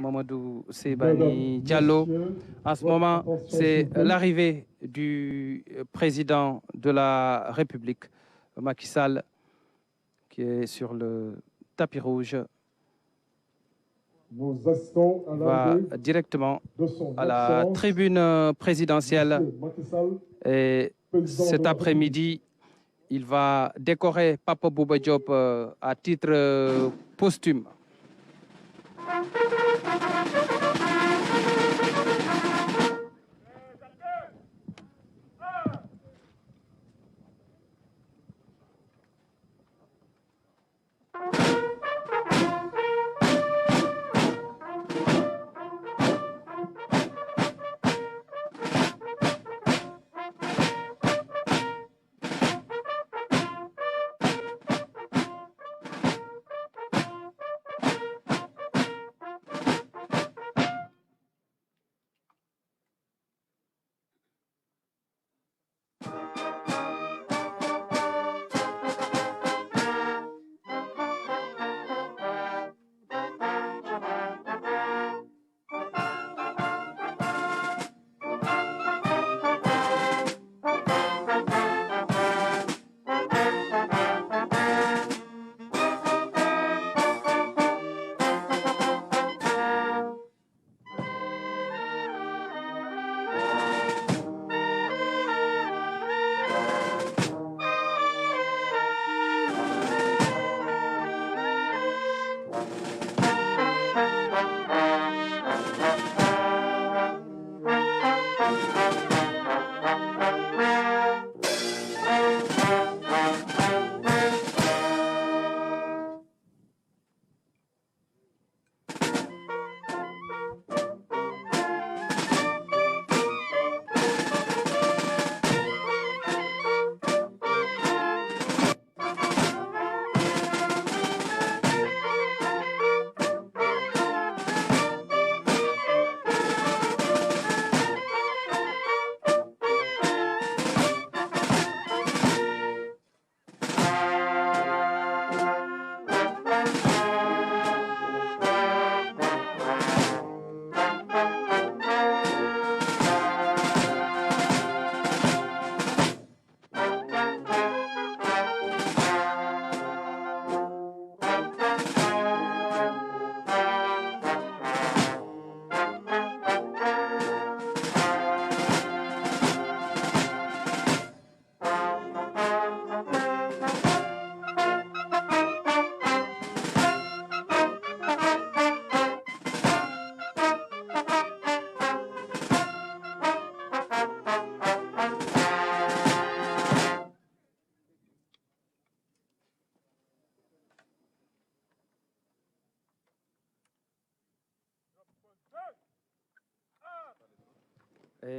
Mamadou Sebani Diallo. En ce moment, c'est l'arrivée du président de la République, Macky Sall, qui est sur le tapis rouge. Nous assistons à va directement à la tribune présidentielle. Et cet après-midi, il va décorer Papa Bouba Diop à titre posthume.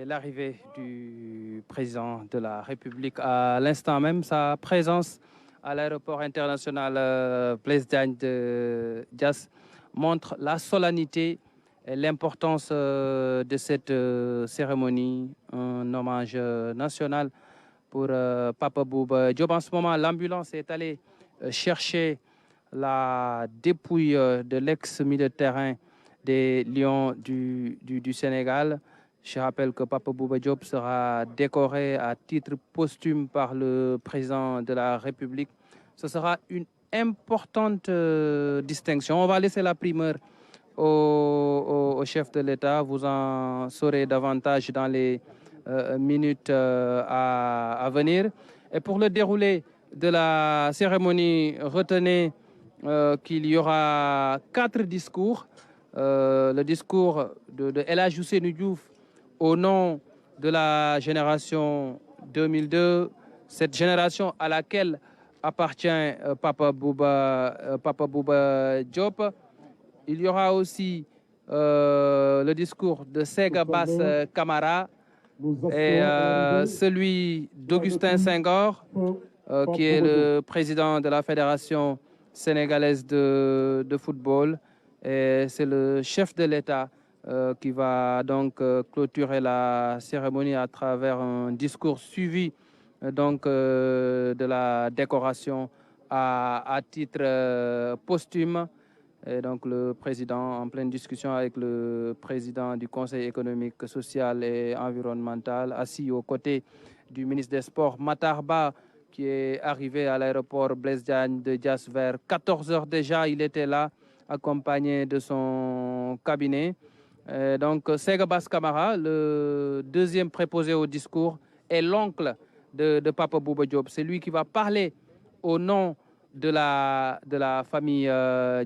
L'arrivée du président de la République à l'instant même, sa présence à l'aéroport international Blaise Diagne de Diass montre la solennité et l'importance de cette cérémonie, un hommage national pour Papa Bouba Diop. En ce moment, l'ambulance est allée chercher la dépouille de l'ex-milieu de terrain des Lions du Sénégal. Je rappelle que Papa Bouba Diop sera décoré à titre posthume par le président de la République. Ce sera une importante distinction. On va laisser la primeur au chef de l'État. Vous en saurez davantage dans les minutes à venir. Et pour le déroulé de la cérémonie, retenez qu'il y aura 4 discours. Le discours de El Hadji Ousseynou Diouf au nom de la génération 2002, cette génération à laquelle appartient Papa Bouba Diop. Il y aura aussi le discours de Sega Bass Camara et celui d'Augustin Senghor, qui est le président de la Fédération sénégalaise de football. Et c'est le chef de l'État qui va donc clôturer la cérémonie à travers un discours suivi de la décoration à titre posthume. Et donc le président, en pleine discussion avec le président du Conseil économique, social et environnemental, assis aux côtés du ministre des Sports, Matar Ba, qui est arrivé à l'aéroport Blaise Diagne de Diass vers 14 heures déjà. Il était là, accompagné de son cabinet. Donc Sega Bass Camara, le deuxième préposé au discours, est l'oncle de Papa Bouba Diop. C'est lui qui va parler au nom de la famille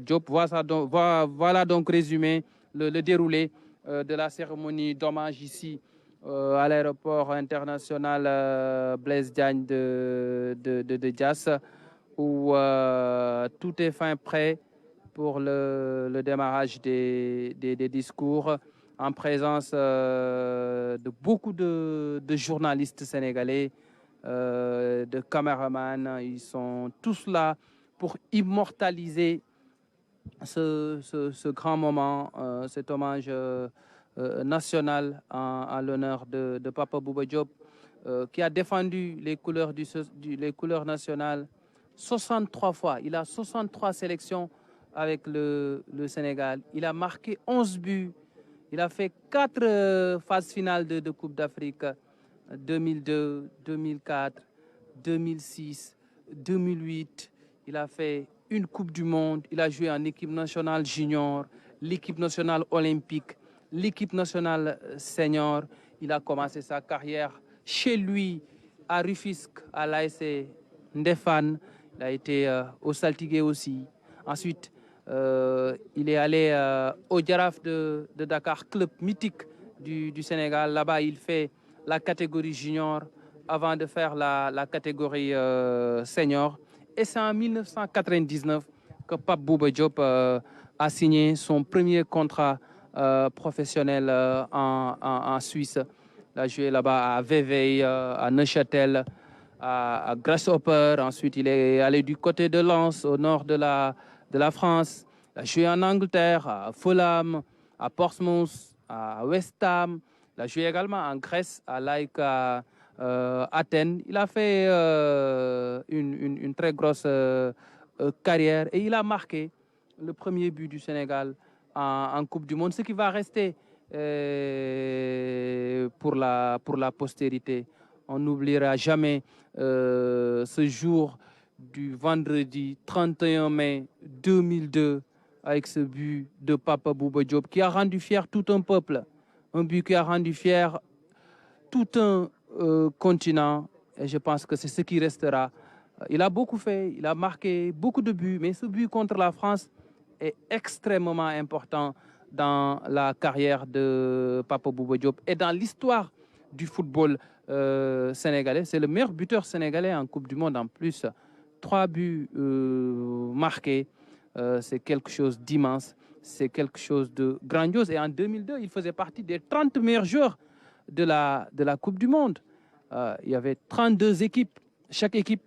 Diop. Voilà donc résumé le déroulé de la cérémonie d'hommage ici à l'aéroport international Blaise Diagne de Diass, où tout est fin prêt pour le démarrage des discours en présence de beaucoup de journalistes sénégalais, de caméramans. Ils sont tous là pour immortaliser ce grand moment, cet hommage national en l'honneur de Papa Bouba Diop, qui a défendu les couleurs nationales 63 fois. Il a 63 sélections avec le Sénégal. Il a marqué 11 buts. Il a fait 4 phases finales de Coupe d'Afrique, 2002, 2004, 2006, 2008. Il a fait une Coupe du Monde. Il a joué en équipe nationale junior, l'équipe nationale olympique, l'équipe nationale senior. Il a commencé sa carrière chez lui, à Rufisque, à l'ASC Ndefane. Il a été au Saltigué aussi. Ensuite, il est allé au Jaraaf de Dakar, club mythique du Sénégal. Là-bas, il fait la catégorie junior avant de faire la catégorie senior. Et c'est en 1999 que Pape Bouba Diop a signé son premier contrat professionnel en Suisse. Il a joué là-bas à Vevey, à Neuchâtel, à Grasshopper. Ensuite, il est allé du côté de Lens, au nord de la France. Il a joué en Angleterre, à Fulham, à Portsmouth, à West Ham. Il a joué également en Grèce, à l'AEK Athènes. Il a fait une très grosse carrière et il a marqué le premier but du Sénégal en Coupe du Monde, ce qui va rester pour la postérité. On n'oubliera jamais ce jour du vendredi 31 mai 2002 avec ce but de Papa Bouba Diop qui a rendu fier tout un peuple. Un but qui a rendu fier tout un continent. Et je pense que c'est ce qui restera. Il a beaucoup fait, il a marqué beaucoup de buts, mais ce but contre la France est extrêmement important dans la carrière de Papa Bouba Diop et dans l'histoire du football sénégalais. C'est le meilleur buteur sénégalais en Coupe du Monde en plus. 3 buts marqués, c'est quelque chose d'immense, c'est quelque chose de grandiose. Et en 2002, il faisait partie des 30 meilleurs joueurs de la Coupe du Monde. Il y avait 32 équipes. Chaque équipe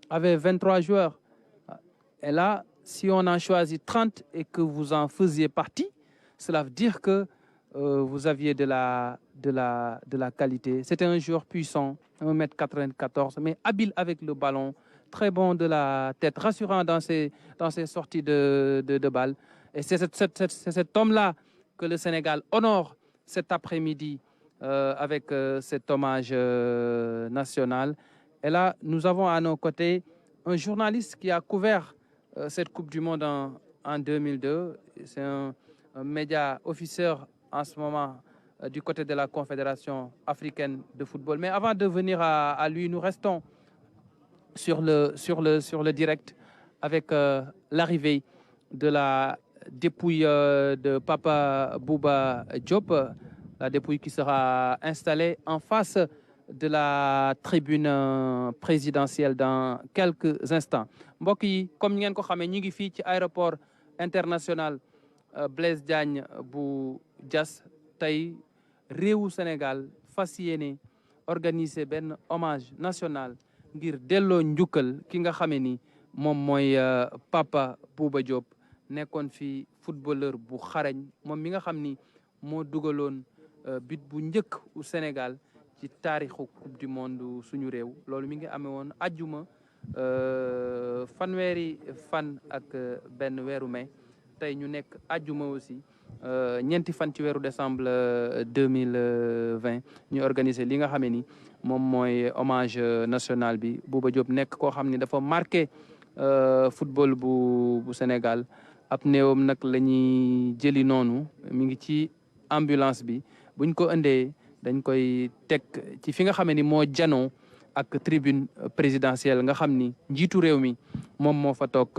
avait 23 joueurs. Et là, si on en choisit 30 et que vous en faisiez partie, cela veut dire que vous aviez de la qualité. C'était un joueur puissant, 1m94, mais habile avec le ballon, très bon de la tête, rassurant dans ses sorties de balles. Et c'est cet homme-là que le Sénégal honore cet après-midi avec cet hommage national. Et là, nous avons à nos côtés un journaliste qui a couvert cette Coupe du Monde en 2002. C'est un média officier en ce moment du côté de la Confédération africaine de football. Mais avant de venir à lui, nous restons sur le direct avec l'arrivée de la dépouille de Papa Bouba Diop, la dépouille qui sera installée en face de la tribune présidentielle dans quelques instants. Mbokk yi comme ngeen ko xamee ñu ngi fii ci aéroport international Blaise Diagne bu Diass. Tey réewu Sénégal fas yéene organiser benn hommage national ngir delloo njukkal ki nga xamee ni moom mooy Papa Bouba Diop nekkoon fi footballeur bu xarañ moom mi nga xam ni moo dugaloon but bu njëkk u Sénégal ci taarixu Coupe du Monde suñu réew. Loolu mi ngi amee woon àjjuma fanweeri fan ak benn weeru mai tey ñu nekk àjjuma aussi ñeenti fan ci weeru décembre 2020 ñu organiser li nga xam ne ni moom mooy hommage national bi Bouba Diop nekk koo xam ne dafa marqué football bu Sénégal ab néewam nag la ñuy jëli noonu mi ngi ci ambulance bi buñ ko indee dañ koy teg ci fi nga xam ne ni moo janoo ak tribune présidentielle nga xam ni njiitu réew mi moom moo fa toog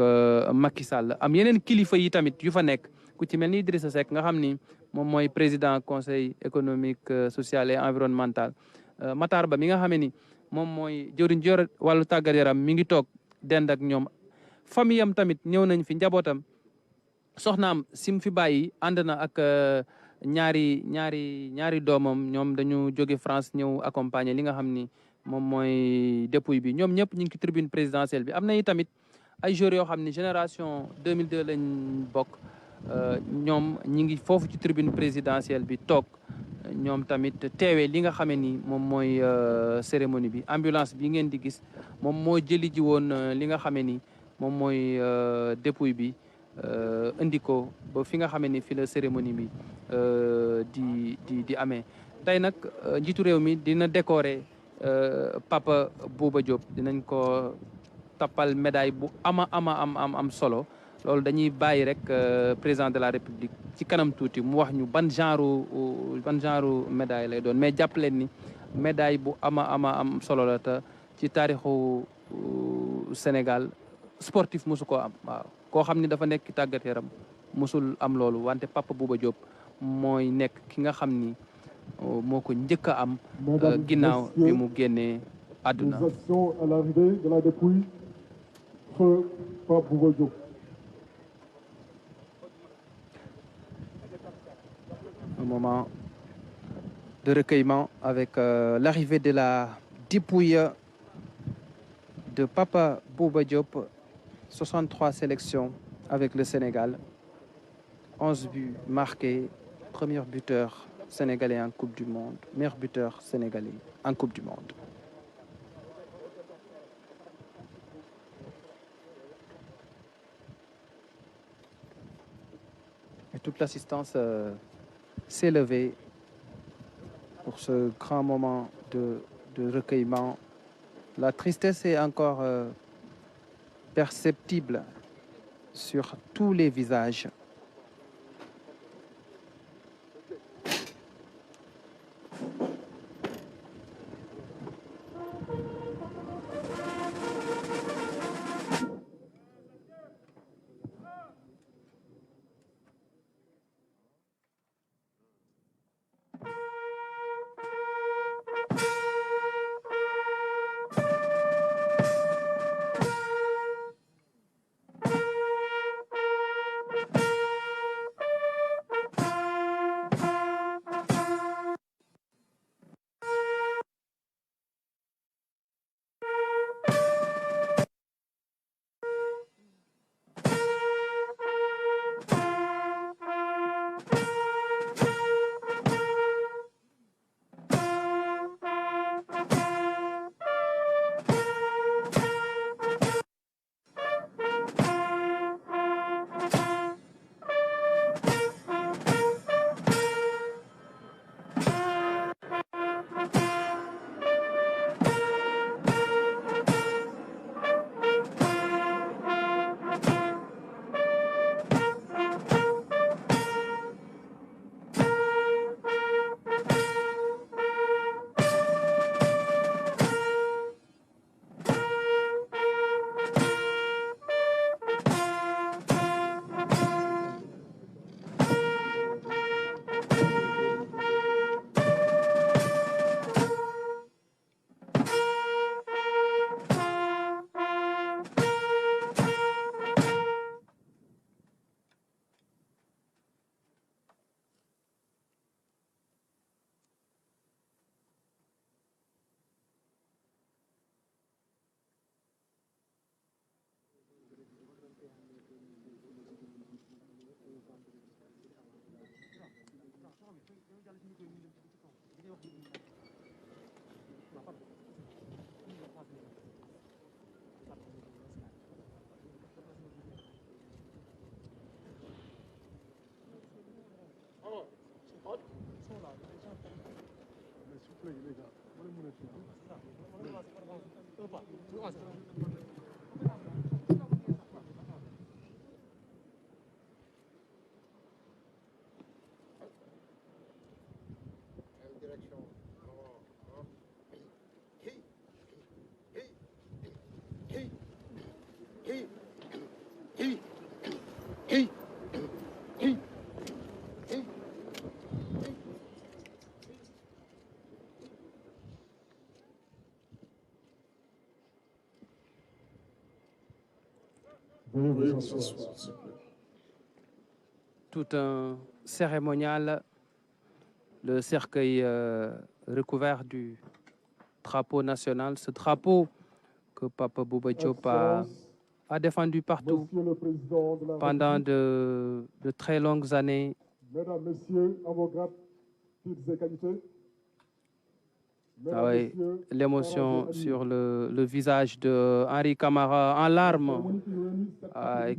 Macky Sall am yeneen kilifa yi tamit yu fa nekk ku ci mel ni Idrissa Seck nga xam ni moom mooy président conseil économique social et environnemental Matar Ba mi nga xam ni moom mooy jëwriñ ji yor wàllu tàggat yaram mi ngi toog dend ak ñoom famille am tamit ñëw nañ fi njabootam soxnaam sim fi bàyyi ànd na ak ñaari doomam ñoom dañu jóge France ñëw accompagner li nga xam ni moom mooy dépouille bi ñoom ñëpp ñu ngi ci tribune présidentielle bi am na tamit ay joueurs yoo xam ni génération 2002 lañ bokk ñoom ñi ngi foofu ci tribune présidentielle bi toog ñoom tamit teewee li nga xamee ni moom mooy cérémonie bi ambulance bi ngeen di gis moom moo jëli ji woon li nga xamee ni moom mooy dépouille bi indi ko ba fi nga xamee ni fi la cérémonie bi di amee tey nag njiitu réew mi dina décorer Papa Bouba Diop dinañ ko tappal médaille bu am solo loolu dañuy bàyyi rek président de la république ci kanam tuuti mu wax ñu ban genre médaille lay doon mais jàpp leen ni médaille bu am solo la te ci taarixu Sénégal sportif mosu koo am waaw koo xam ni dafa nekk ci tàggat yaram mosul am loolu wante Papa Bouba Diop mooy nekk ki nga xam ni moo ko njëkk a am ginnaaw bi mu génnee àdduna. Les actions à l'arrivée de la dépouille feu Pape Bouba Diop. Un moment de recueillement avec l'arrivée de la dépouille de Papa Bouba Diop. 63 sélections avec le Sénégal, 11 buts marqués, premier buteur sénégalais en Coupe du Monde, meilleur buteur sénégalais en Coupe du Monde. Et toute l'assistance s'est levée pour ce grand moment de recueillement. La tristesse est encore perceptible sur tous les visages. Tout un cérémonial, le cercueil recouvert du drapeau national, ce drapeau que Papa Bouba Diop a défendu partout pendant de très longues années. Mesdames, Messieurs, à vos grades, titres et qualités. Ah oui, l'émotion sur le visage de Henri Camara en larmes,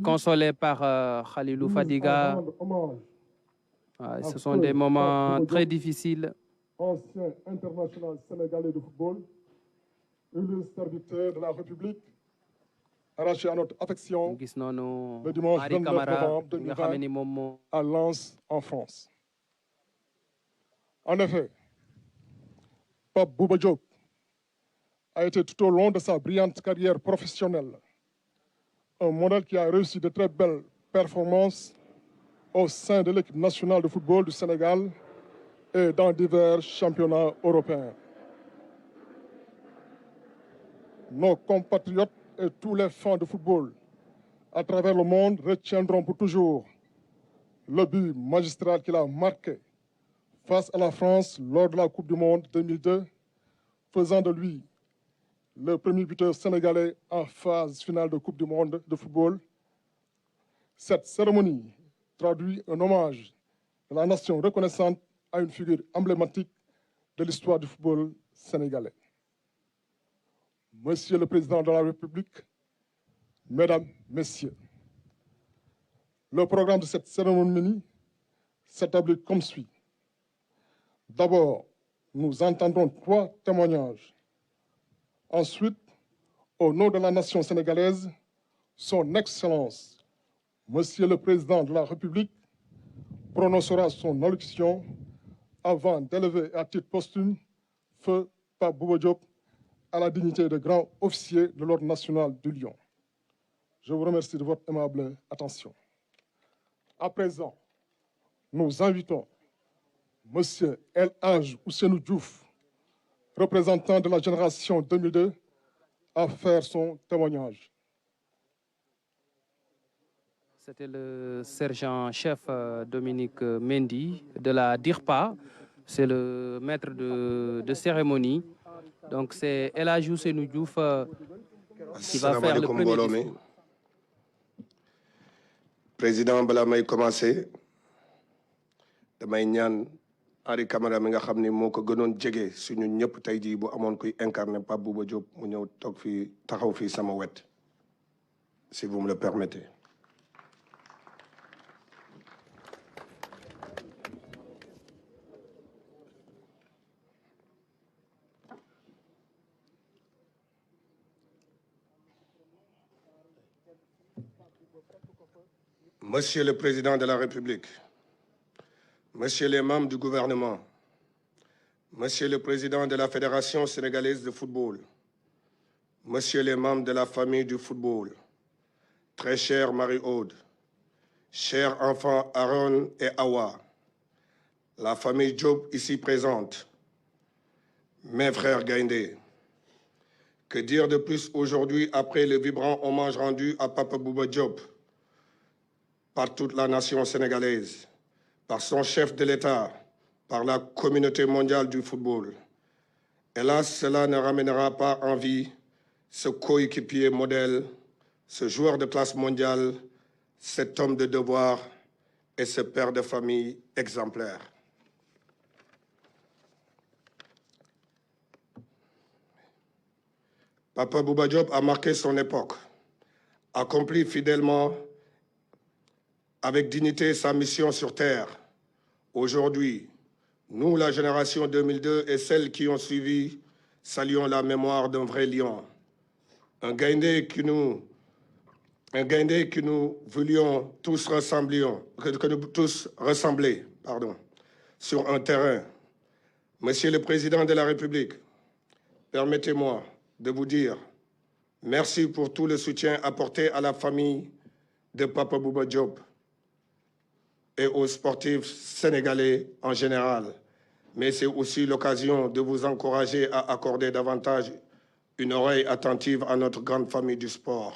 consolé par Khalilou Fadiga. Ce sont des moments très difficiles. Ancien international sénégalais de football, illustre serviteur de la République, arraché à notre affection le dimanche 29 novembre 2020 à Lens, en France. En effet, Pape Bouba Diop a été tout au long de sa brillante carrière professionnelle un modèle qui a réussi de très belles performances au sein de l'équipe nationale de football du Sénégal et dans divers championnats européens. Nos compatriotes et tous les fans de football à travers le monde retiendront pour toujours le but magistral qu'il a marqué face à la France lors de la Coupe du Monde 2002, faisant de lui le premier buteur sénégalais en phase finale de Coupe du Monde de football. Cette cérémonie traduit un hommage de la nation reconnaissante à une figure emblématique de l'histoire du football sénégalais. Monsieur le Président de la République, Mesdames, Messieurs, le programme de cette cérémonie s'établit comme suit. D'abord, nous entendrons 3 témoignages. Ensuite, au nom de la nation sénégalaise, Son Excellence, Monsieur le Président de la République, prononcera son allocution avant d'élever à titre posthume Feu Pape Bouba Diop à la dignité de grand officier de l'Ordre national du Lion. Je vous remercie de votre aimable attention. À présent, nous invitons Monsieur El Hadj Ousseynou Diouf, représentant de la génération 2002, à faire son témoignage. C'était le sergent-chef Dominique Mendy de la DIRPA. C'est le maître de cérémonie. Donc c'est El Hadj Ousseynou Diouf qui va faire le premier discours. Président, bala may commencé damay ñaan Henri Camara mi nga xam ne moo ko gënoon jege suñu ñëpp tey jii bu amoon kuy incarné Pape Bouba Diop mu ñëw toog fii taxaw fii sama wet si vous me le permettez. Monsieur le Président de la République, Monsieur les membres du gouvernement, Monsieur le Président de la Fédération sénégalaise de football, Monsieur les membres de la famille du football, très chère Marie-Aude, chers enfants Aaron et Awa, la famille Diop ici présente, mes frères Gaïndé, que dire de plus aujourd'hui après le vibrant hommage rendu à Papa Bouba Diop par toute la nation sénégalaise, par son chef de l'État, par la communauté mondiale du football. Hélas, cela ne ramènera pas en vie ce coéquipier modèle, ce joueur de classe mondiale, cet homme de devoir et ce père de famille exemplaire. Papa Bouba Diop a marqué son époque, accompli fidèlement avec dignité sa mission sur terre. Aujourd'hui, Nous, la génération 2002 et celles qui ont suivi, saluons la mémoire d'un vrai lion. Un Gaindé que nous voulions tous ressembler, sur un terrain. Monsieur le Président de la République, permettez-moi de vous dire merci pour tout le soutien apporté à la famille de Papa Bouba Diop et aux sportifs sénégalais en général. Mais c'est aussi l'occasion de vous encourager à accorder davantage une oreille attentive à notre grande famille du sport.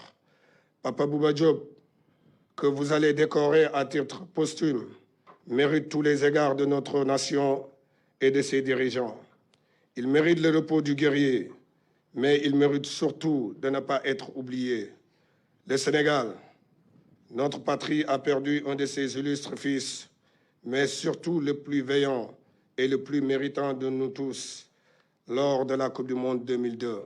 Papa Bouba Diop, que vous allez décorer à titre posthume, mérite tous les égards de notre nation et de ses dirigeants. Il mérite le repos du guerrier, mais il mérite surtout de ne pas être oublié. Le Sénégal, notre patrie, a perdu un de ses illustres fils, mais surtout le plus vaillant et le plus méritant de nous tous lors de la Coupe du Monde 2002.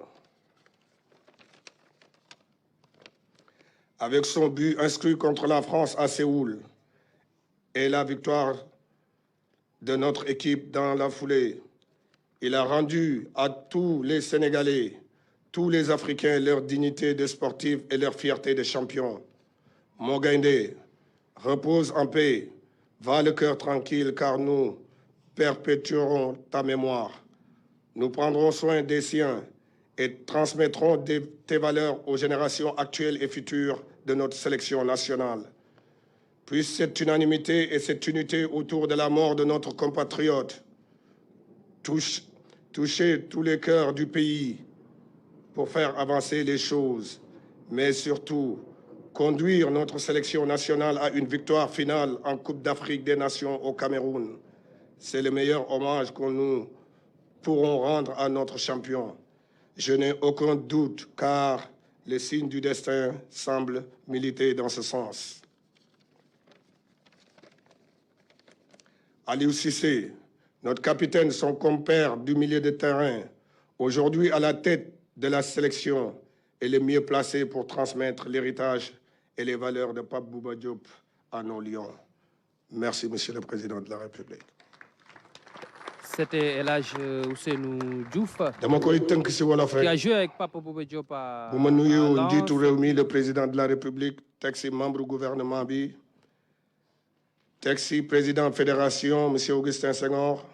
Avec son but inscrit contre la France à Séoul et la victoire de notre équipe dans la foulée, il a rendu à tous les Sénégalais, tous les Africains leur dignité de sportifs et leur fierté de champions. Mon Gaindé, repose en paix, va le cœur tranquille car nous perpétuerons ta mémoire. Nous prendrons soin des siens et transmettrons tes valeurs aux générations actuelles et futures de notre sélection nationale. Puisse cette unanimité et cette unité autour de la mort de notre compatriote toucher tous les cœurs du pays pour faire avancer les choses, mais surtout conduire notre sélection nationale à une victoire finale en Coupe d'Afrique des Nations au Cameroun. C'est le meilleur hommage que nous pourrons rendre à notre champion. Je n'ai aucun doute car les signes du destin semblent militer dans ce sens. Aliou Cissé, notre capitaine, son compère du milieu de terrain, aujourd'hui à la tête de la sélection, est le mieux placé pour transmettre l'héritage et les valeurs de Pape Bouba Diop à nos lions. Merci, Monsieur le Président de la République. C'était El Hadj Ousseynou Diouf qui a joué avec Papa Bouba Diop à Lens. Le président de la République, texte membre du gouvernement, texte président de la fédération, M. Augustin Senghor,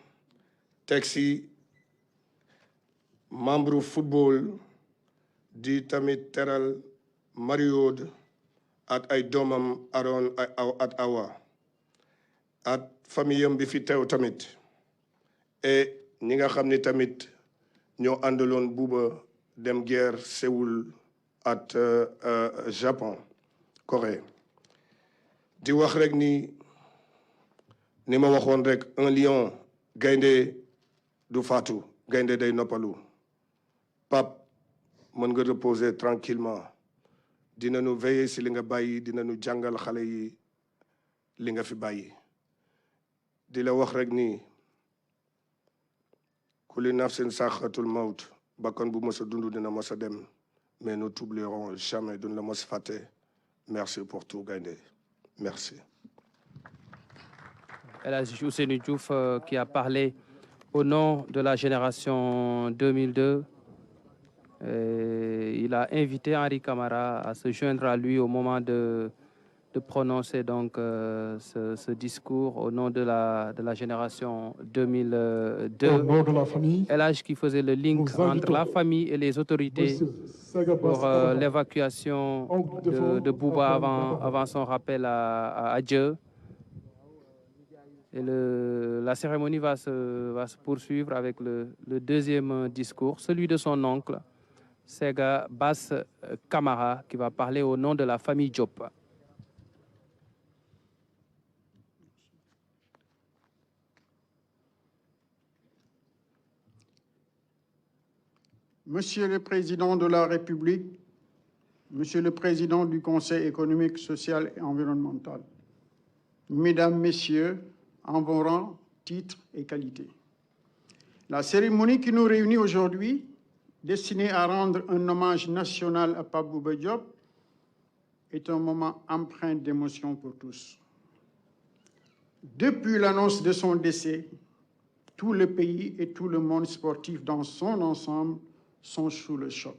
texte membre du football, di tamit teral Mariod at ay domam Aaron at Awa at famille bi fi teew tamit et ñi nga xam ne tamit ñoo àndaloon Bouba dem guerre Séoul at Japon Corée di wax rek ni ma waxoon rek un lion gaynde du faatu gaynde day noppalu Pape mën nga reposer tranquillement dinañu veiller si li nga bàyyi dinañu jàngal xale yi li nga fi bàyyi di la wax rek ni kulli nafsin saxatul mawt bakkan bu mës a dund dina mës a dem mais nous t'oublierons jamais duñ la mës fàtte merci pour tout gaynde merci. El Hadj Ousseynou Diouf qui a parlé au nom de la génération 2002. Il a invité Henri Camara à se joindre à lui au moment de prononcer donc ce discours au nom de la génération 2002. Au nom de la famille, El Hadj qui faisait le link entre la famille et les autorités pour l'évacuation de Bouba avant son rappel à Dieu. Et la cérémonie va se poursuivre avec le deuxième discours, celui de son oncle, Sega Bass Camara, qui va parler au nom de la famille Diop. Monsieur le Président de la République, Monsieur le Président du Conseil économique, social et environnemental, Mesdames, Messieurs, en vos rangs, titres et qualités. La cérémonie qui nous réunit aujourd'hui, destinée à rendre un hommage national à Pape Bouba Diop, est un moment empreint d'émotion pour tous. Depuis l'annonce de son décès, tout le pays et tout le monde sportif dans son ensemble sont sous le choc.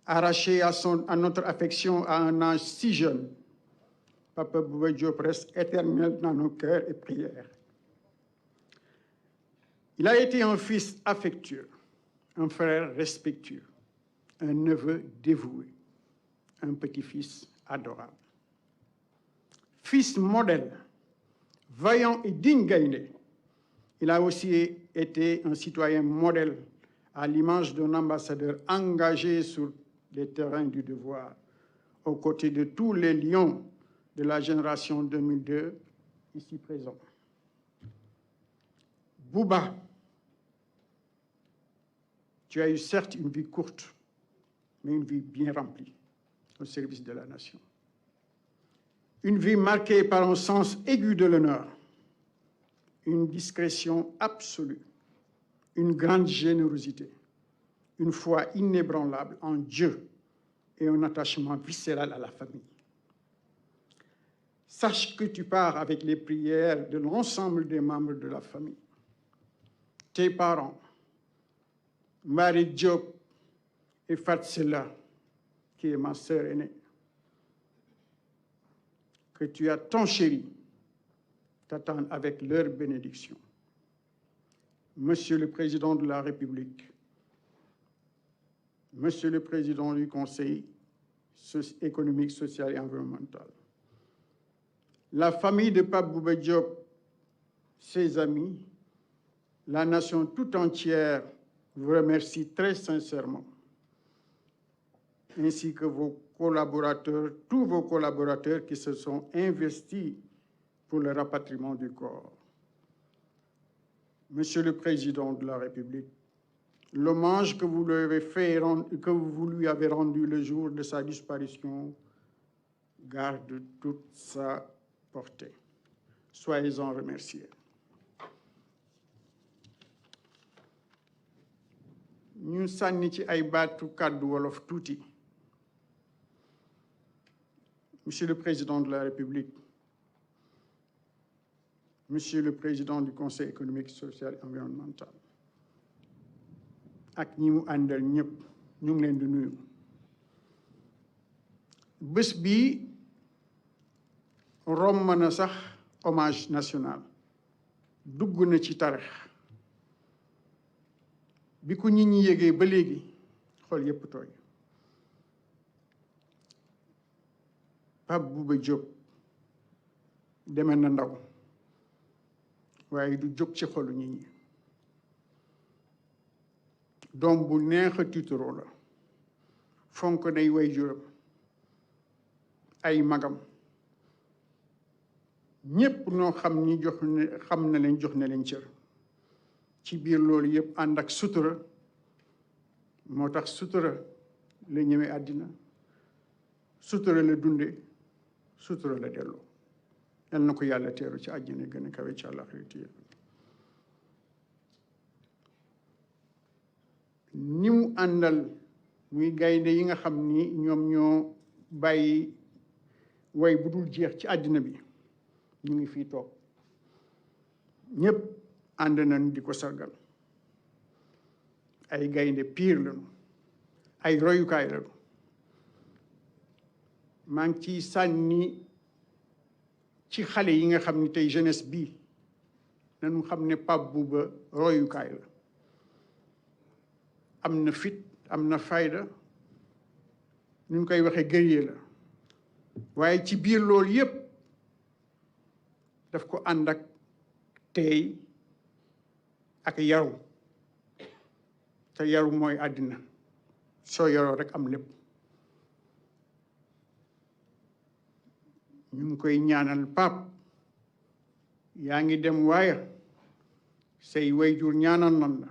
Arraché à notre affection à un âge si jeune, Papa Bouba Diop reste éternel dans nos cœurs et prières. Il a été un fils affectueux, un frère respectueux, un neveu dévoué, un petit-fils adorable. Fils modèle, vaillant et digne gaïndé, il a aussi été un citoyen modèle à l'image d'un ambassadeur engagé sur les terrains du devoir, aux côtés de tous les lions de la génération 2002, ici présents. Bouba, tu as eu certes une vie courte, mais une vie bien remplie au service de la nation. Une vie marquée par un sens aigu de l'honneur, une discrétion absolue, une grande générosité, une foi inébranlable en Dieu et un attachement viscéral à la famille. Sache que tu pars avec les prières de l'ensemble des membres de la famille. Tes parents, Marie Diop et Fatsela, qui est ma sœur aînée, que tu as ton chéri, t'attendent avec leur bénédiction. Monsieur le Président de la République, Monsieur le Président du Conseil économique, social et environnemental, la famille de Pape Bouba Diop, ses amis, la nation tout entière vous remercie très sincèrement, ainsi que vos collaborateurs, tous vos collaborateurs qui se sont investis pour le rapatriement du corps. Monsieur le Président de la République, l'hommage que vous lui avez rendu le jour de sa disparition garde toute sa portée. Soyez-en remerciés. ñu sànni ci ay baatu kàddu wolof tuuti. Monsieur le Président de la République, Monsieur le Président du Conseil économique, social et environnemental, ak ñi mu àndal ñëpp ñu ngi leen di nuyu. Bés bii romb na sax hommage national dugg na ci tarix bi ko nit ñi yégee ba léegi xol yépp tooy. Pape Bouba Diop deme na ndaw waaye du jóg ci xolu nit ñi. doom bu neex a tiitaroo la, fonk nay waajuram, ay magam, ñépp noo xam ni xam na leen jox na leen cër. ci biir loolu yëpp ànd ak sutura, moo tax sutura la ñëwee àddina, sutura la dunde, sutura la delloo. yal na ko yàlla teeru ci àjjana gën a kawe ci àllaxira. ni mu àndal muy gaynde yi nga xam ni ñoom ñoo bàyyi way bu dul jeex ci àddina bi ñu ngi fii toog ñépp ànd nañ di ko sargal. ay gaynde piir lañu, ay royukaay lañu. maa ngi ciy sànni ci xale yi nga xam ni tey jeunesse bii nañu xam ne Pape Bouba royukaay la. am na fit, am na fayda, ñu koy waxee guerrier la, waaye ci biir loolu yépp daf ko ànd ak teey ak yaru. te yaru mooy àddina, soo yaroo rek am lépp. ñu ngi koy ñaanal Pape, yaa ngi dem waaye say wayjur ñaanal nan la,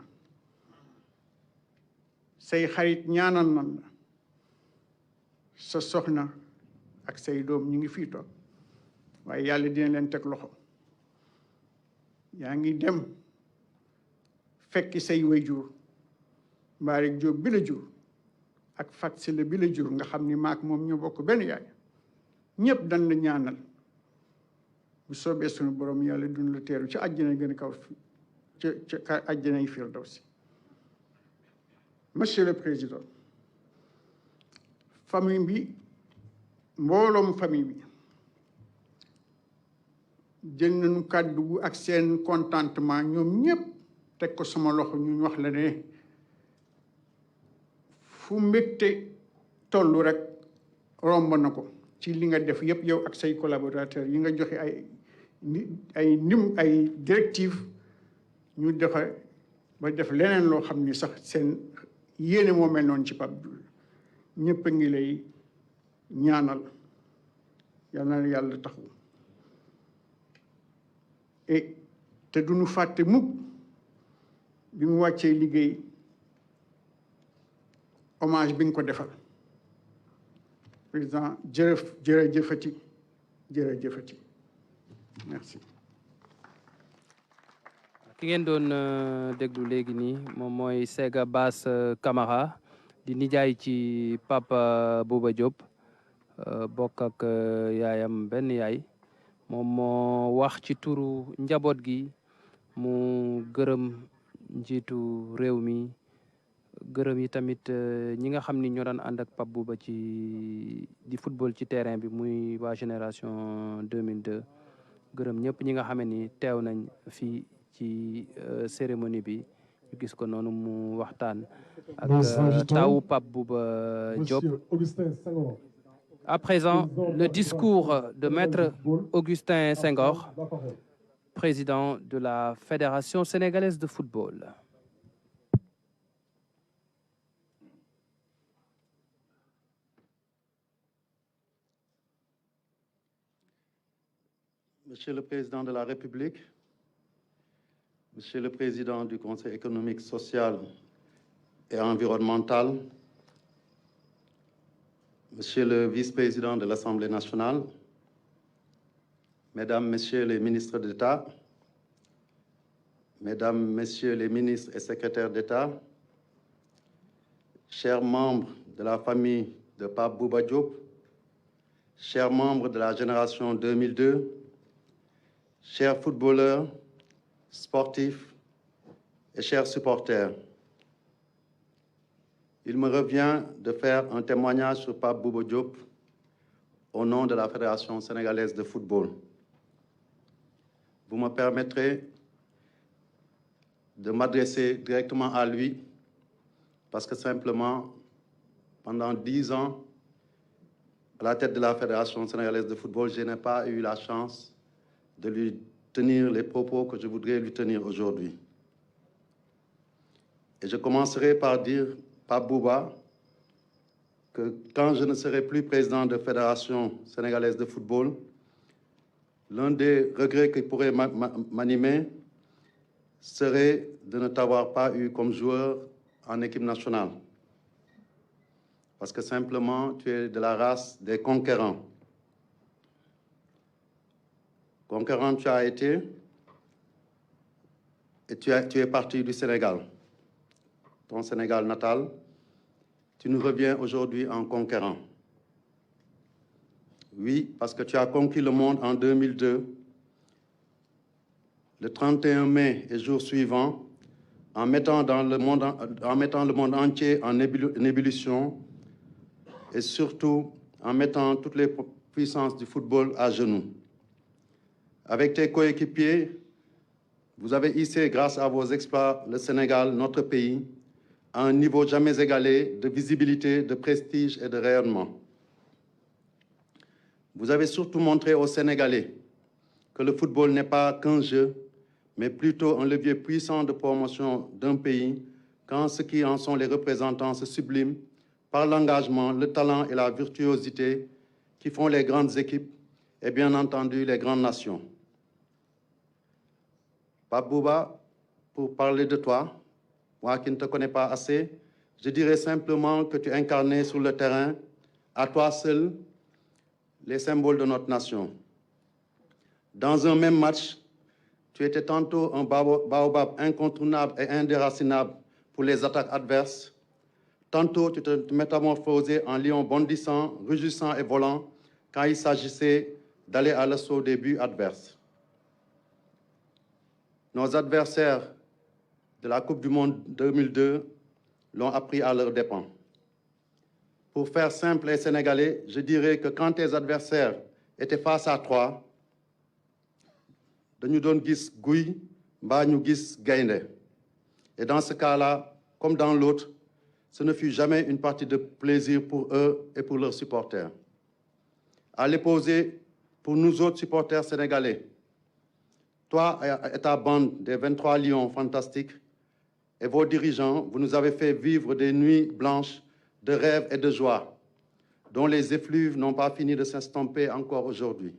say xarit ñaanal nan la, sa soxna ak say doom ñu ngi fii toog waaye yàlla dina leen teg loxo. yaa ngi dem fekki say wayjur, Mbaarik Jóob bi la jur ak Fat Sile bi la jur nga xam ni maak moom ñu bokk benn yaay, ñépp dañ la ñaanal bu soobee sunu borom yàlla dund la teeru ci àjjana gën a kaw ca àjjana yi firdawsi. Monsieur le Président, famille bi mbooloom famille bi jël nañu kàddu ak seen contentement ñoom ñëpp teg ko sama loxo ñu wax la ne fu mbégte tollu rek romb na ko ci li nga def yëpp yow ak say collaborateurs yi nga joxe ay directives ñu defa ba def leneen loo xam ni sax seen yéene moo mel noonu ci Pape Diouf ñëpp a ngi lay ñaanal yal na yàlla taxaw et te duñu fàtte mukk bi mu wàccee liggéey hommage bi nga ko defal président jërëjëfati merci. ki ngeen doon déglu léegi nii moom mooy Sega Bass Camara di nijaay ci Papa Bouba Diop bokk ak yaayam benn yaay moom moo wax ci turu njaboot gi mu gërëm njiitu réew mi gërëm yi tamit ñi nga xam ni ñoo daan ànd ak Pape Bouba di football ci terrain bi muy waa génération 2002 gërëm ñëpp ñi nga xam ni teew nañ fii ci cérémonie bi ñu gis ko noonu mu waxtaan ak tawu Pape Bouba Diop. À présent, le discours de Maître Augustin Senghor, président de la Fédération sénégalaise de football. Monsieur le Président de la République, Monsieur le Président du Conseil économique, social et environnemental, Monsieur le Vice-président de l'Assemblée nationale, Mesdames, Messieurs les ministres d'État, Mesdames, Messieurs les ministres et secrétaires d'État, chers membres de la famille de Pape Bouba Diop, chers membres de la génération 2002, chers footballeurs, sportifs et chers supporters, il me revient de faire un témoignage sur Pape Bouba Diop au nom de la Fédération sénégalaise de football. Vous me permettrez de m'adresser directement à lui parce que simplement, pendant 10 ans, à la tête de la Fédération sénégalaise de football, je n'ai pas eu la chance de lui tenir les propos que je voudrais lui tenir aujourd'hui. Et je commencerai par dire, Pape Bouba, que quand je ne serai plus président de la Fédération sénégalaise de football, l'un des regrets qui pourrait m'animer serait de ne t'avoir pas eu comme joueur en équipe nationale. Parce que simplement, tu es de la race des conquérants. Conquérant, tu as été, et tu es parti du Sénégal, ton Sénégal natal. Tu nous reviens aujourd'hui en conquérant. Oui, parce que tu as conquis le monde en 2002, le 31 mai et jour suivant, en mettant le monde entier en ébullition et surtout en mettant toutes les puissances du football à genoux. Avec tes coéquipiers, vous avez hissé, grâce à vos exploits, le Sénégal, notre pays, à un niveau jamais égalé de visibilité, de prestige et de rayonnement. Vous avez surtout montré aux Sénégalais que le football n'est pas qu'un jeu, mais plutôt un levier puissant de promotion d'un pays, quand ceux qui en sont les représentants se subliment par l'engagement, le talent et la virtuosité qui font les grandes équipes et bien entendu les grandes nations. Pape Bouba, pour parler de toi, moi qui ne te connais pas assez, je dirais simplement que tu incarnais sur le terrain, à toi seul, les symboles de notre nation. Dans un même match, tu étais tantôt un baobab incontournable et indéracinable pour les attaques adverses, tantôt tu te métamorphosais en lion bondissant, rugissant et volant quand il s'agissait d'aller à l'assaut des buts adverses. nos adversaires de la Coupe du Monde 2002 l'ont appris à leurs dépens. Pour faire simple et sénégalais, je dirais que quand tes adversaires étaient face à toi, dañu doon gis guy mbaa ñu gis gaynde. Et dans ce cas-là, comme dans l'autre, ce ne fut jamais une partie de plaisir pour eux et pour leurs supporters. À l'opposé, pour nous autres supporters sénégalais, toi et ta bande des 23 Lions fantastiques et vos dirigeants, vous nous avez fait vivre des nuits blanches de rêves et de joie, dont les effluves n'ont pas fini de s'estomper encore aujourd'hui.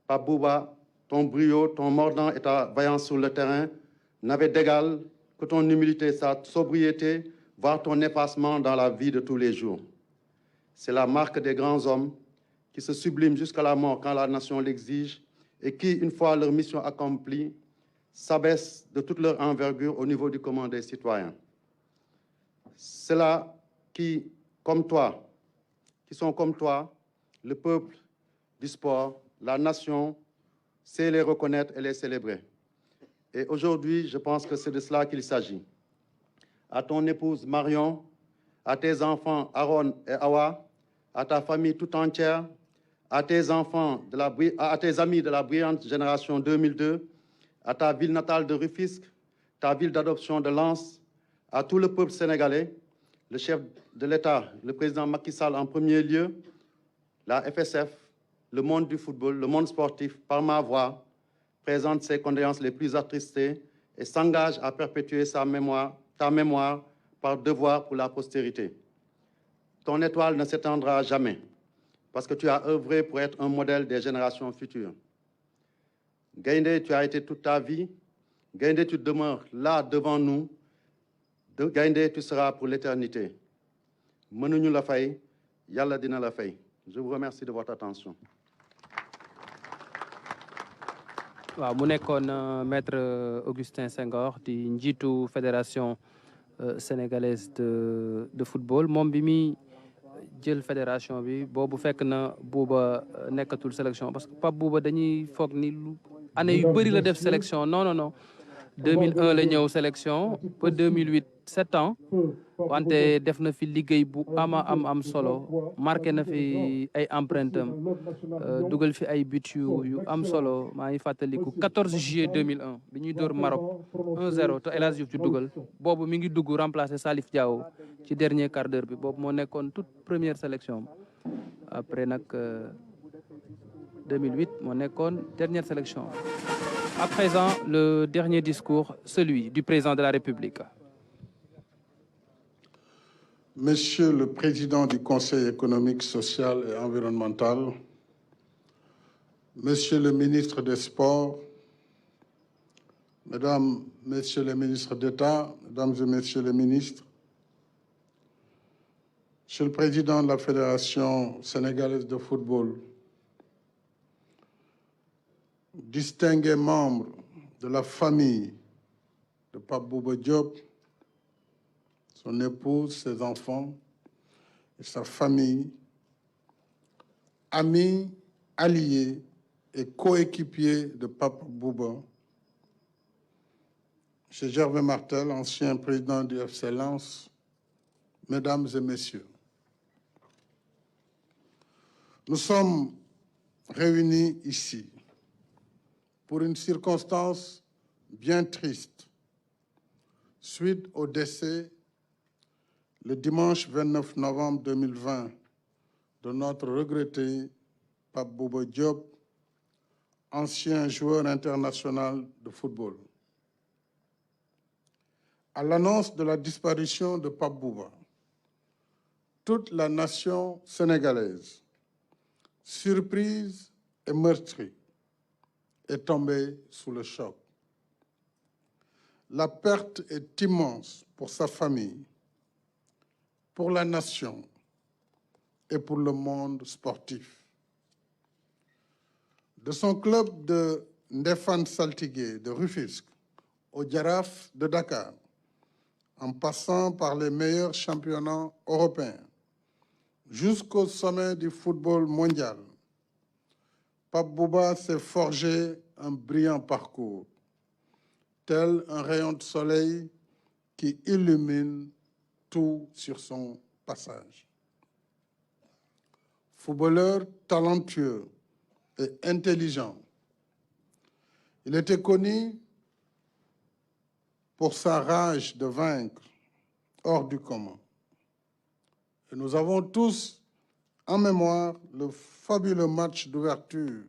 Pape Bouba, ton brio, ton mordant et ta vaillance sur le terrain n'avaient d'égal que ton humilité, sa sobriété, voire ton effacement dans la vie de tous les jours. C'est la marque des grands hommes qui se subliment jusqu'à la mort quand la nation l'exige et qui, une fois leur mission accomplie, s'abaissent de toute leur envergure au niveau du commun des citoyens. C'est-là qui sont comme toi, le peuple du sport, la nation, sait les reconnaître et les célébrer. Et aujourd'hui, je pense que c'est de cela qu'il s'agit. À ton épouse Marion, à tes enfants Aaron et Awa, à ta famille tout entière, à tes amis de la brillante génération 2002, à ta ville natale de Rufisque, ta ville d'adoption de Lens, à tout le peuple sénégalais, le chef de l'État, le président Macky Sall en premier lieu, la FSF, le monde du football, le monde sportif, par ma voix, présente ses condoléances les plus attristées et s'engage à perpétuer ta mémoire par devoir pour la postérité. Ton étoile ne s'éteindra jamais parce que tu as œuvré pour être un modèle des générations futures. Gaïndé, tu as été toute ta vie. Gaïndé, tu demeures là devant nous. Gaïndé, tu seras pour l'éternité. Mënuñu la fay, Yàlla dina la fay. Je vous remercie de votre attention. waaw mu nekkoon maître Augustin Senghor di njiitu fédération sénégalaise de football moom bi muy jël fédération bi boobu fekk na Bouba nekkatul sélection parce que Pape Bouba dañuy foog ni lu année yu bëri la def sélection non 2001 la ñëw sélection ba 2008 7 ans wante def na fi liggéey bu am solo marqué na fi ay empreinte am dugal fi ay but yu am solo maa ngi fàttaliku 14 juillet 2001 bi ñuy dóor Maroc 1-0 te El Hadji Diouf ci dugal boobu mi ngi dugg remplacer Salif Diao ci dernier quart d'heure bi boobu moo nekkoon toute première sélection après nag 2008 moo nekkoon dernière sélection. À présent, le dernier discours, celui du président de la République. Monsieur le Président du Conseil économique, social et environnemental, Monsieur le ministre des Sports, Mesdames, Messieurs les ministres d'État, Mesdames et Messieurs les ministres, Monsieur le Président de la Fédération sénégalaise de football, distingués membres de la famille de Pape Bouba Diop, son épouse, ses enfants et sa famille, amis, alliés et coéquipiers de Pape Bouba, M. Gervais Martel, ancien président du FC Lens, Mesdames et Messieurs, nous sommes réunis ici pour une circonstance bien triste, suite au décès, le dimanche 29 novembre 2020, de notre regretté Pape Bouba Diop, ancien joueur international de football. À l'annonce de la disparition de Pape Bouba, toute la nation sénégalaise, surprise et meurtrie, est tombé sous le choc. La perte est immense pour sa famille, pour la nation et pour le monde sportif. De son club de Ndefane Saltigué de Rufisque au Jaraaf de Dakar, en passant par les meilleurs championnats européens, jusqu'au sommet du football mondial, Pape Bouba s'est forgé un brillant parcours tel un rayon de soleil qui illumine tout sur son passage. Footballeur talentueux et intelligent, il était connu pour sa rage de vaincre hors du commun. Et nous avons tous en mémoire le fabuleux match d'ouverture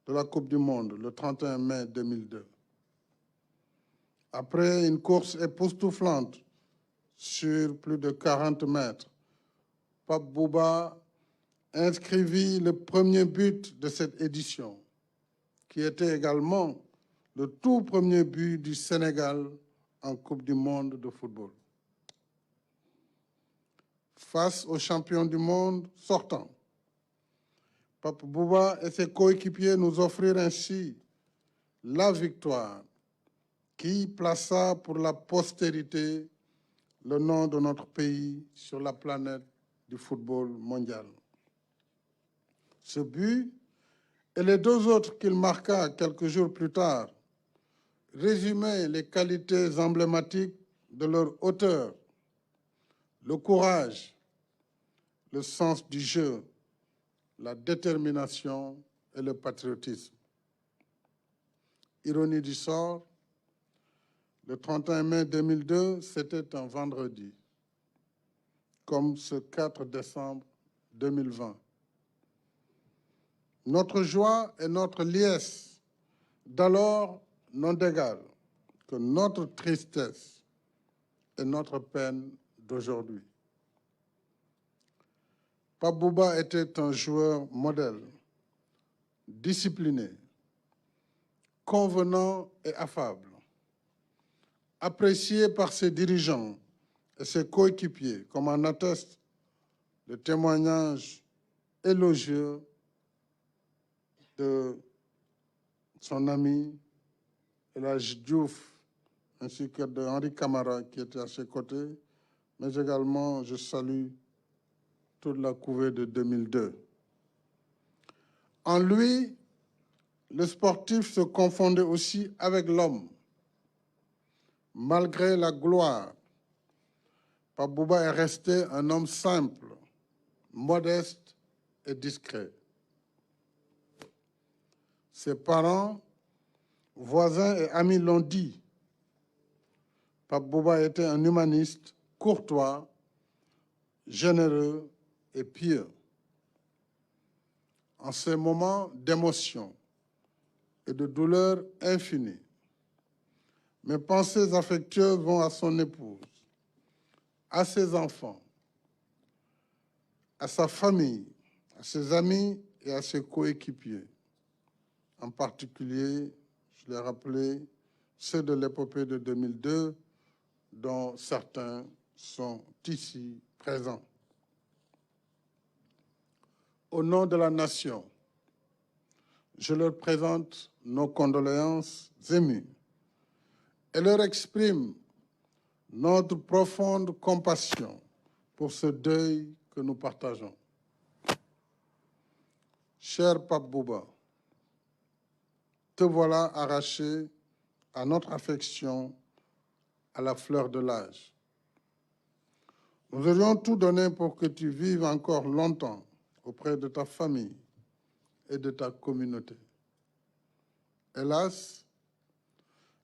de la Coupe du Monde, le 31 mai 2002. Après une course époustouflante sur plus de 40 mètres, Pape Bouba inscrivit le premier but de cette édition, qui était également le tout premier but du Sénégal en Coupe du Monde de football. Face aux champions du monde sortants, Pape Bouba et ses coéquipiers nous offrirent ainsi la victoire qui plaça pour la postérité le nom de notre pays sur la planète du football mondial. Ce but et les deux autres qu'il marqua quelques jours plus tard résumaient les qualités emblématiques de leur auteur: le courage, le sens du jeu, la détermination et le patriotisme. Ironie du sort, le 31 mai 2002, c'était un vendredi, comme ce 4 décembre 2020. Notre joie et notre liesse d'alors n'ont d'égal que notre tristesse et notre peine d'aujourd'hui. Pape Bouba était un joueur modèle, discipliné, convenant et affable, apprécié par ses dirigeants et ses coéquipiers, comme en attestent le témoignage élogieux de son ami El Hadji Diouf, ainsi que de Henri Camara qui était à ses côtés, mais également je salue toute la couvée de 2002. En lui, le sportif se confondait aussi avec l'homme. Malgré la gloire, Pape Bouba est resté un homme simple, modeste et discret. Ses parents, voisins et amis l'ont dit. Pape Bouba était un humaniste, courtois, généreux et pieux. En ces moments d'émotion et de douleur infinie, mes pensées affectueuses vont à son épouse, à ses enfants, à sa famille, à ses amis et à ses coéquipiers. En particulier, je l'ai rappelé, ceux de l'épopée de 2002, dont certains sont ici présents. Au nom de la nation, je leur présente nos condoléances émues et leur exprime notre profonde compassion pour ce deuil que nous partageons. Cher Pape Bouba, te voilà arraché à notre affection à la fleur de l'âge. Nous aurions tout donné pour que tu vives encore longtemps auprès de ta famille et de ta communauté. Hélas,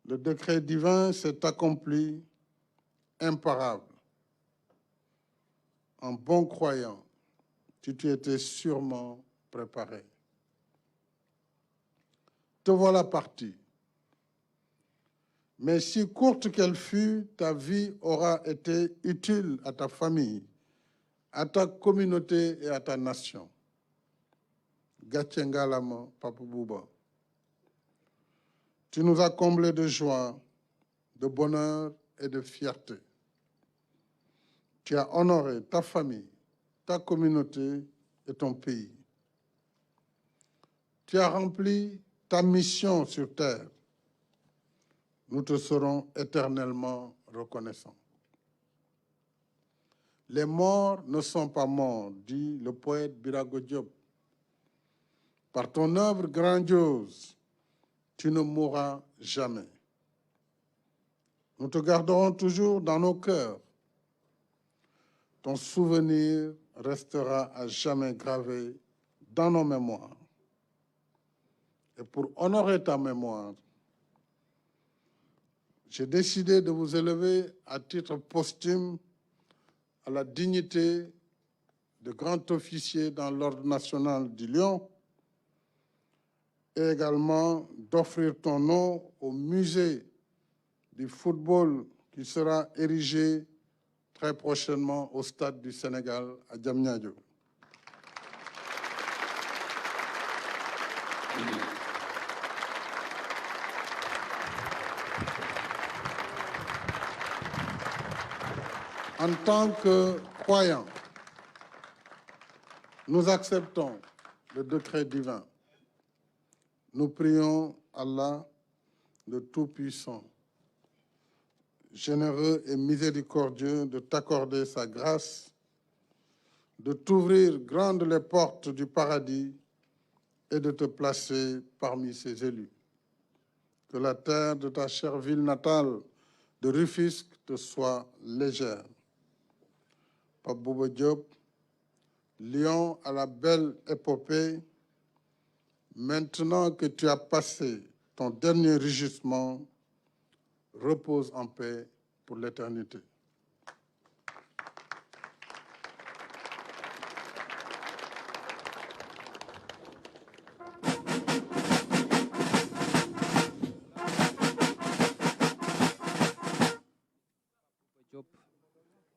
le décret divin s'est accompli imparable. En bon croyant, tu t'y étais sûrement préparé. Te voilà parti. Mais si courte qu'elle fût, ta vie aura été utile à ta famille, à ta communauté et à ta nation. Gatien Ngalama, Pape Bouba. Tu nous as comblés de joie, de bonheur et de fierté. Tu as honoré ta famille, ta communauté et ton pays. Tu as rempli ta mission sur terre. Nous te serons éternellement reconnaissants. Les morts ne sont pas morts, dit le poète Birago Diop. Par ton œuvre grandiose, tu ne mourras jamais. Nous te garderons toujours dans nos cœurs. Ton souvenir restera à jamais gravé dans nos mémoires. Et pour honorer ta mémoire, j'ai décidé de vous élever à titre posthume à la dignité de grand officier dans l'Ordre national du Lion et également d'offrir ton nom au musée du football qui sera érigé très prochainement au Stade du Sénégal à Diamniadio. En tant que croyants, nous acceptons le décret divin. Nous prions Allah, le Tout-Puissant, généreux et miséricordieux, de t'accorder sa grâce, de t'ouvrir grandes les portes du paradis et de te placer parmi ses élus. Que la terre de ta chère ville natale de Rufisque te soit légère. Pape Bouba Diop, lion à la belle épopée, maintenant que tu as passé ton dernier rugissement, repose en paix pour l'éternité.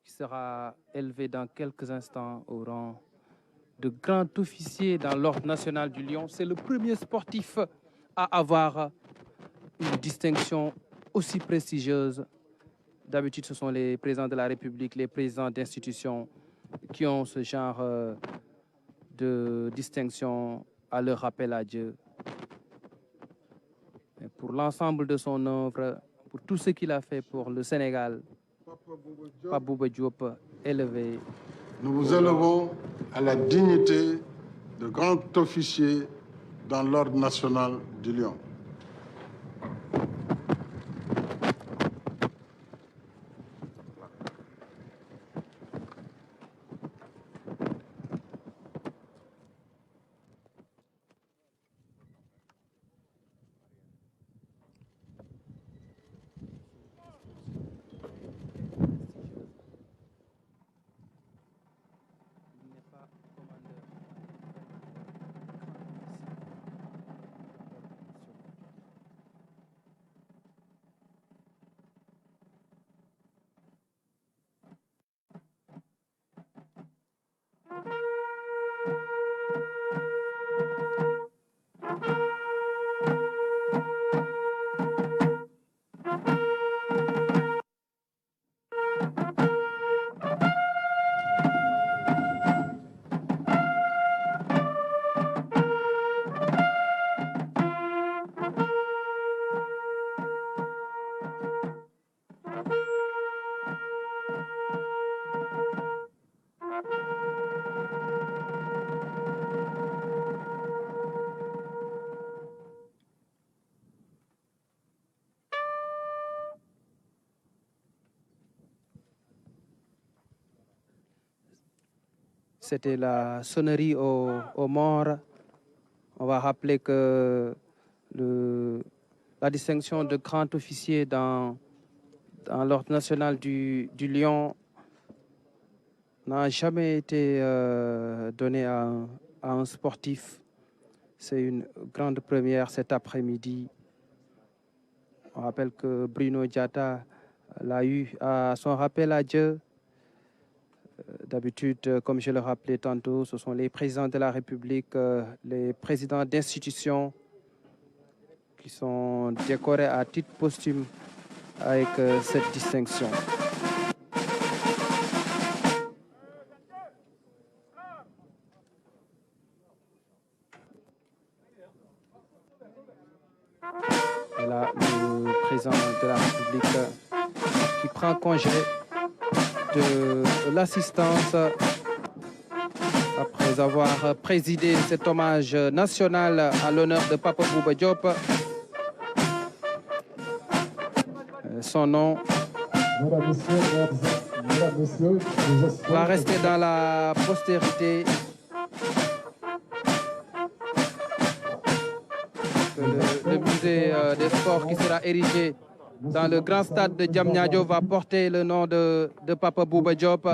Qui sera élevé dans quelques instants au rang de grand officier dans l'Ordre national du Lion. C'est le premier sportif à avoir une distinction aussi prestigieuse. D'habitude, ce sont les présidents de la République, les présidents d'institutions qui ont ce genre de distinction à leur rappel à Dieu. Et pour l'ensemble de son œuvre, pour tout ce qu'il a fait pour le Sénégal, Pape Bouba Diop élevé. Nous vous élevons à la dignité de grand officier dans l'Ordre national du Lion. C'était la sonnerie aux morts. On va rappeler que la distinction de grand officier dans l'Ordre national du Lion n'a jamais été donnée à un sportif. C'est une grande première cet après-midi. On rappelle que Bruno Diatta l'a eu à son rappel à Dieu. D'habitude, comme je le rappelais tantôt, ce sont les présidents de la République, les présidents d'institutions qui sont décorés à titre posthume avec cette distinction. Et là, le président de la République qui prend congé de l'assistance après avoir présidé cet hommage national à l'honneur de Papa Bouba Diop. son nom va rester dans la postérité. Le musée des sports qui sera érigé dans le grand stade de Diamniadio va porter le nom de Papa Bouba Diop.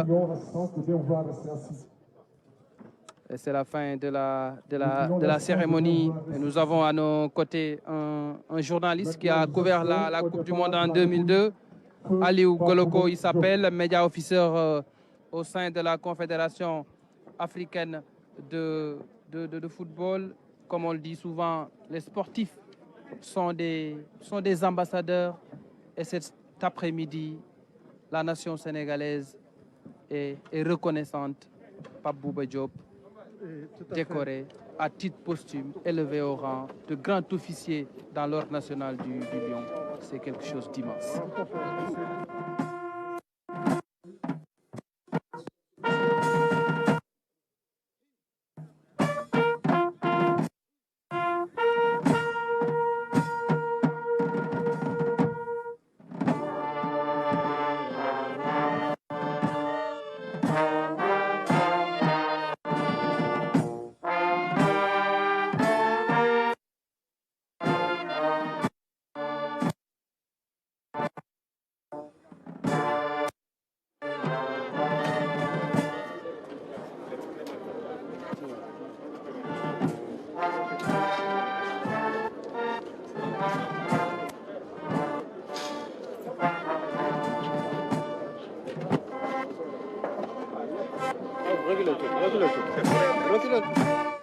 Et c'est la fin de la cérémonie. Et nous avons à nos côtés un journaliste qui a couvert la Coupe du Monde en 2002. Aliou Goloko, il s'appelle, média officer au sein de la Confédération africaine de football. Comme on le dit souvent, les sportifs sont des ambassadeurs. Et cet après-midi, la nation sénégalaise est reconnaissante. Pape Bouba Diop, décoré à titre posthume, élevé au rang de grand officier dans l'ordre national du Lion. C'est quelque chose d'immense. Recule.